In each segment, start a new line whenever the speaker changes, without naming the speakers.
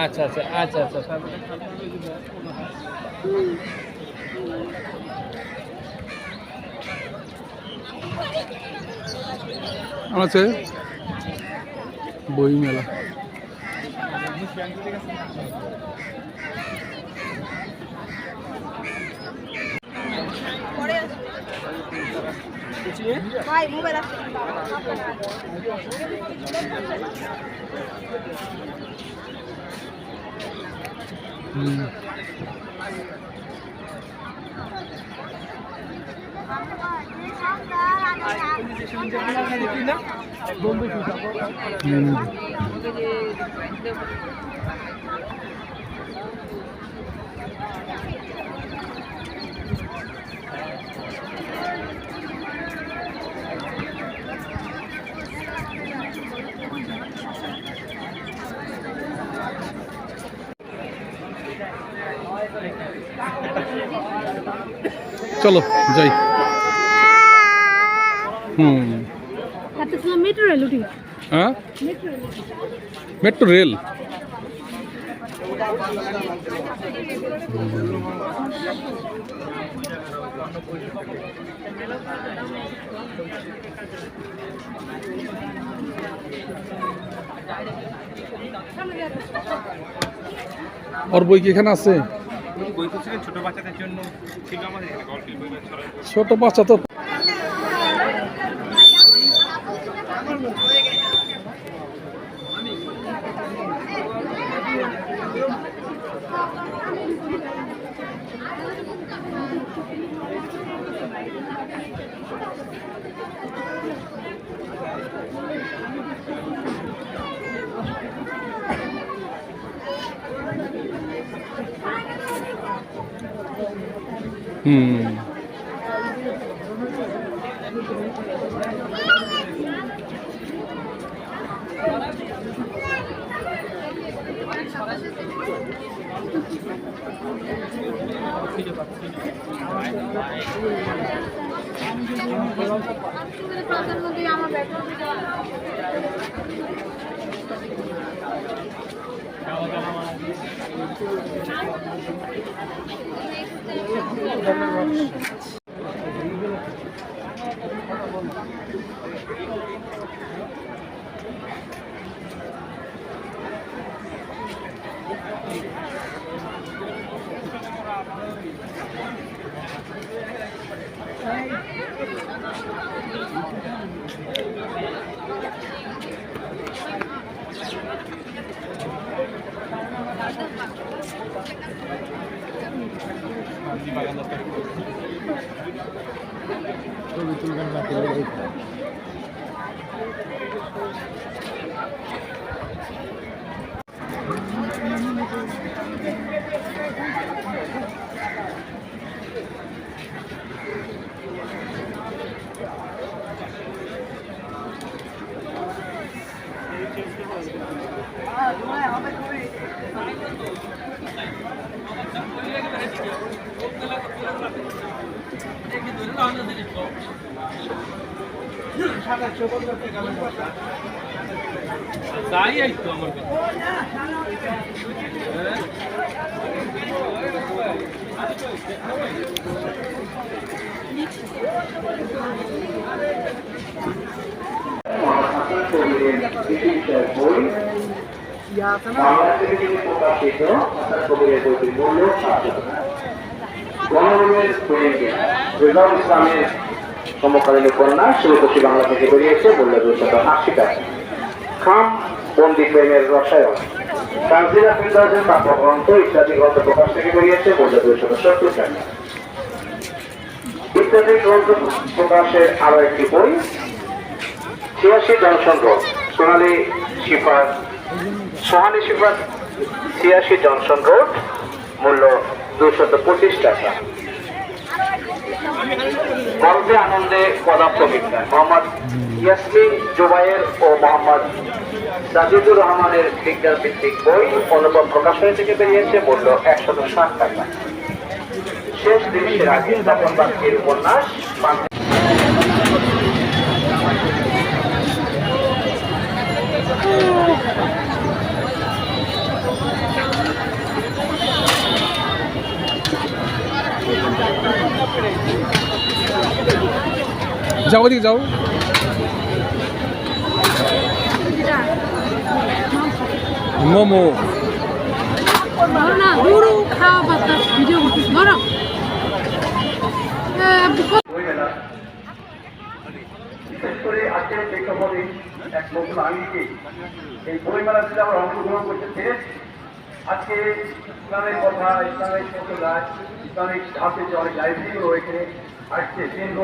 আচ্ছা আচ্ছা আচ্ছা আচ্ছা
আছে বই মেলা।
ভাই মোবাইল
চলো যাই।
মেট্রো রেল উঠি।
হ্যাঁ মেট্রো রেল। ওর বই কি এখানে আছে?
ছোট বাচ্চাদের জন্য ছিল আমাদের
ছোট বাচ্চা তো
তাই আইতো আমার
ইসলামের সমকালীন উপন্যাস শুরুকশি বাংলা থেকে বেরিয়েছে মূল্য 280 টাকা। খাম বন্দি প্রেমের রসায়ন তানজিলা ফিরদাউসের কাব্যগ্রন্থ ইত্যাদি গ্রন্থ প্রকাশ থেকে বেরিয়েছে মূল্য 270 টাকা। ইত্যাদি গ্রন্থ প্রকাশের আরো একটি বই 86 Johnson road Sohani Shifat 86 Johnson road মূল্য 225 টাকা। গল্পে আনন্দে পদার্থবিজ্ঞান মোহাম্মদ ইয়াসমিন জুবায়ের ও মোহাম্মদ সাজিদুর রহমানের বিজ্ঞান ভিত্তিক বই অনুপম প্রকাশনী থেকে বেরিয়েছে মূল্য 160 টাকা। শেষ দৃশ্যের আগে তখন বাকির উপন্যাস
যাও ওদিকে যাও। মোমো
না গুরু খাওয়া বাতাস ভিডিও করছিস ধরো
বইমেলা বিশেষ করে আজকের প্রেক্ষাপটে এক নতুন আঙ্গিকে এই বইমেলাতে আমরা অংশগ্রহণ করতে পেরেছি। আজকে ইসলামের কথা, ইসলামের সম্প্রদায়, ইসলামিক ধাপে যে অনেক লাইব্রেরিগুলো এখানে আসছে দীর্ঘ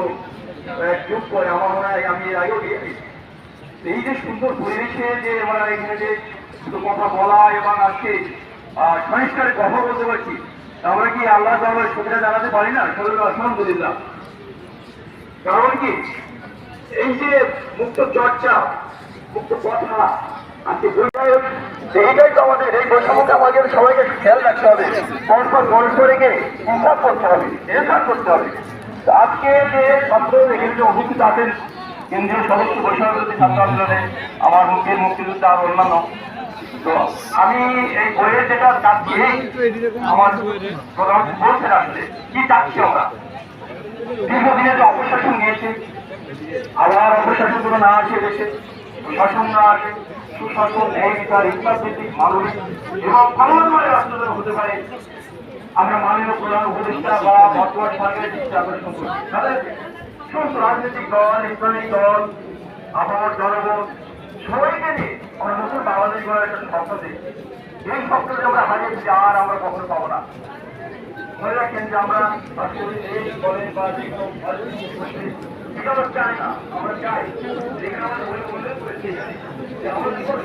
যুগ পরে আমার মনে হয় আমি এর আগেও গিয়েছি। এই যে সুন্দর পরিবেশে যে আমরা এখানে যে শুধু কথা বলা এবং আজকে সংস্কারে কথা বলতে পারছি, আমরা কি আল্লাহ তাআলার শুকরিয়া জানাতে পারি না? আলহামদুলিল্লাহ। কারণ কি এই যে মুক্ত চর্চা, মুক্ত কথা, আজকে এইটাই তো আমাদের এই বৈষম্যকে আমাদের সবাইকে খেয়াল রাখতে হবে, পরস্পর পরস্পরকে হিসাব করতে হবে, হিসাব করতে হবে। আজকে যে ছাত্র এখানে যে উপস্থিত আছেন কেন্দ্রীয় সদস্য বৈষম্যবিরোধী ছাত্র আন্দোলনে আমার মুক্তির মুক্তিযোদ্ধা আর অন্যান্য, তো আমি এই বইয়ের যেটা চাচ্ছি আমার প্রধান বলতে আসছে কি চাচ্ছি আমরা দীর্ঘদিনে যে অপশাসন নিয়েছে, আবার অপশাসন গুলো না আসে দেশে, শাসন না আসে, সুশাসন, ন্যায় বিচার, ইসলাম ভিত্তিক মানবিক এবং ক্ষমতাধর রাষ্ট্র হতে পারে, আমরা মাননীয় প্রধান উপদেষ্টা বা বর্তমান সরকারের দৃষ্টি আকর্ষণ করি। তাদের সমস্ত রাজনৈতিক দল, ইসলামিক দল, আবহাওয়ার জনগণ সবাইকে নিয়ে আমরা নতুন বাংলাদেশ গড়ার একটা স্বপ্ন দিই। এই স্বপ্নটি আমরা হারিয়েছি, আর আমরা কখনো পাবো না। মনে রাখেন যে আমরা আসলে এই বলেন বা যে কোনো এটা আমরা চাই না, আমরা চাই যেখানে আমরা উল্লেখ করেছি যে আমরা জীবন